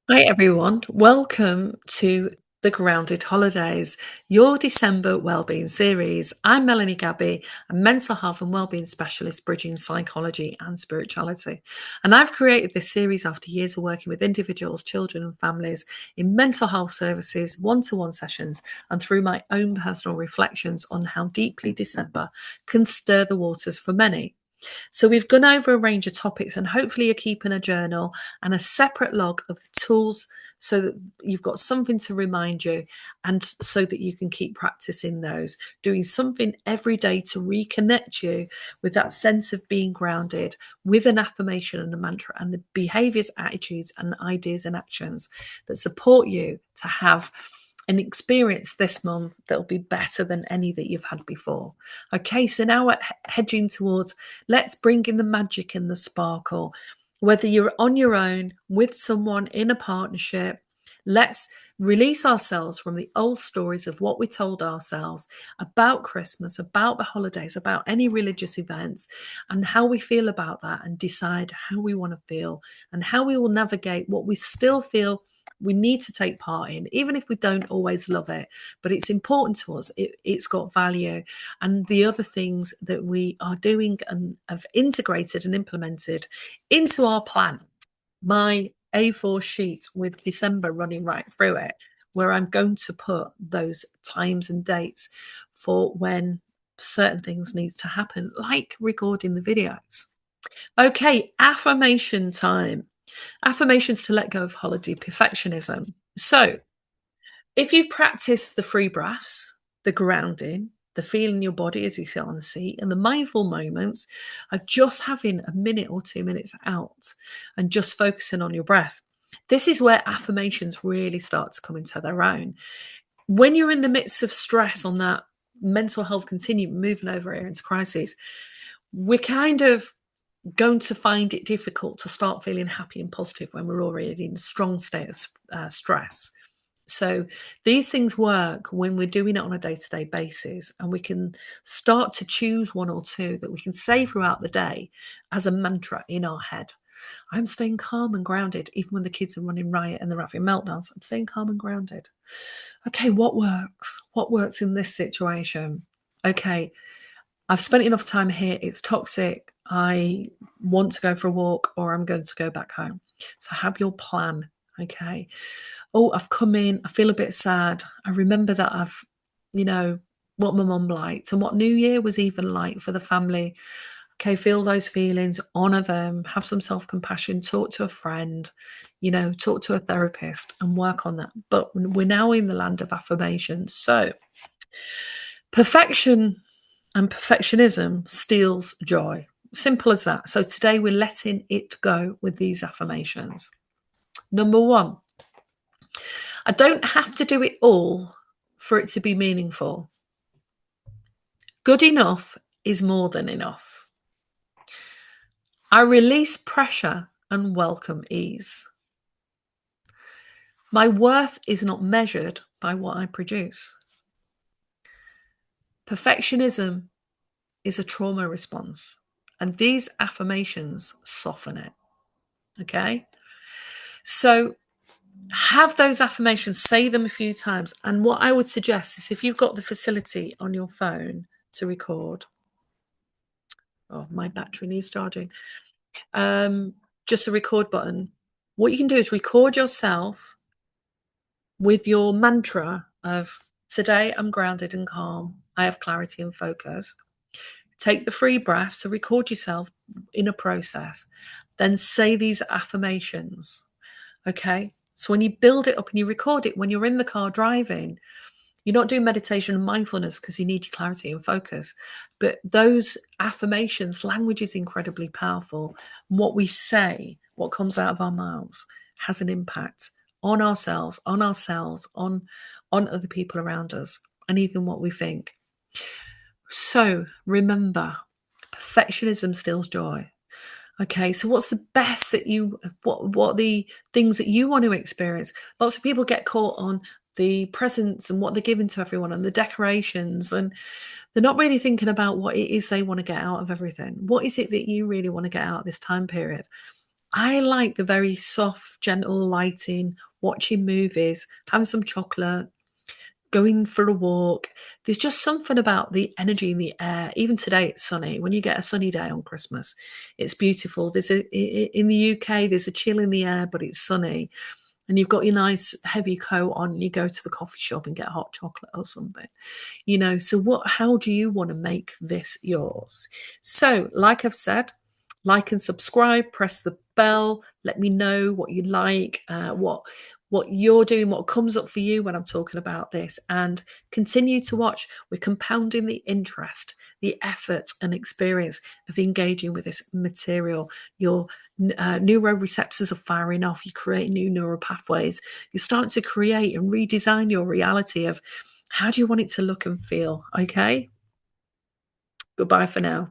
Hi everyone, welcome to the Grounded Holidays, your December Wellbeing Series. I'm Melanie Gabbi, a mental health and wellbeing specialist bridging psychology and spirituality. And I've created this series after years of working with individuals, children, and families in mental health services, one-to-one sessions, and through my own personal reflections on how deeply December can stir the waters for many. So we've gone over a range of topics, and hopefully you're keeping a journal and a separate log of the tools so that you've got something to remind you and so that you can keep practicing those, doing something every day to reconnect you with that sense of being grounded with an affirmation and a mantra and the behaviors, attitudes, and ideas and actions that support you to have an experience this month that'll be better than any that you've had before. Okay, so now we're hedging towards let's bring in the magic and the sparkle. Whether you're on your own, with someone, in a partnership, let's release ourselves from the old stories of what we told ourselves about Christmas, about the holidays, about any religious events, and how we feel about that, and decide how we want to feel and how we will navigate what we still feel we need to take part in, even if we don't always love it. But it's important to us, it's got value. And the other things that we are doing and have integrated and implemented into our plan, my A4 sheet with December running right through it, where I'm going to put those times and dates for when certain things need to happen, like recording the videos. Okay, affirmation time. Affirmations to let go of holiday perfectionism. So, if you've practiced the free breaths, the grounding, the feeling your body as you sit on the seat, and the mindful moments of just having a minute or 2 minutes out and just focusing on your breath, this is where affirmations really start to come into their own. When you're in the midst of stress on that mental health continuum, moving over here into crises, we're kind of going to find it difficult to start feeling happy and positive when we're already in a strong state of stress. So these things work when we're doing it on a day-to-day basis, and we can start to choose one or two that we can say throughout the day as a mantra in our head. I'm staying calm and grounded, even when the kids are running riot and they're having meltdowns. I'm staying calm and grounded. Okay, what works? What works in this situation? Okay, I've spent enough time here. It's toxic. I want to go for a walk, or I'm going to go back home. So have your plan. Okay. Oh, I've come in. I feel a bit sad. I remember that you know, what my mum liked and what New Year was even like for the family. Okay, feel those feelings, honor them, have some self compassion, talk to a friend, talk to a therapist and work on that. But we're now in the land of affirmations. So, perfection and perfectionism steals joy. Simple as that. So today we're letting it go with these affirmations. Number one, I don't have to do it all for it to be meaningful. Good enough is more than enough. I release pressure and welcome ease. My worth is not measured by what I produce. Perfectionism is a trauma response, and these affirmations soften it. Okay? So have those affirmations, say them a few times. And what I would suggest is if you've got the facility on your phone to record, oh, my battery needs charging, just a record button. What you can do is record yourself with your mantra of today I'm grounded and calm. I have clarity and focus. Take the free breath. So record yourself in a process. Then say these affirmations. Okay. So when you build it up and you record it when you're in the car driving, you're not doing meditation and mindfulness because you need your clarity and focus. But those affirmations, language is incredibly powerful. What we say, what comes out of our mouths, has an impact on ourselves, on other people around us, and even what we think. So remember, perfectionism steals joy. Okay, so what's the best that what are the things that you want to experience? Lots of people get caught on the presents and what they're giving to everyone and the decorations, and they're not really thinking about what it is they want to get out of everything. What is it that you really want to get out of this time period? I like the very soft, gentle lighting, watching movies, having some chocolate, going for a walk. There's just something about the energy in the air. Even today, it's sunny. When you get a sunny day on Christmas, it's beautiful. In the UK, there's a chill in the air, but it's sunny, and you've got your nice heavy coat on. And you go to the coffee shop and get hot chocolate or something. So how do you want to make this yours? So, like I've said, like and subscribe, press the bell, let me know what you like, what you're doing, what comes up for you when I'm talking about this, and continue to watch. We're compounding the interest, the effort and experience of engaging with this material. Your neuroreceptors are firing off, you create new neural pathways, you're starting to create and redesign your reality of how do you want it to look and feel? Okay. Goodbye for now.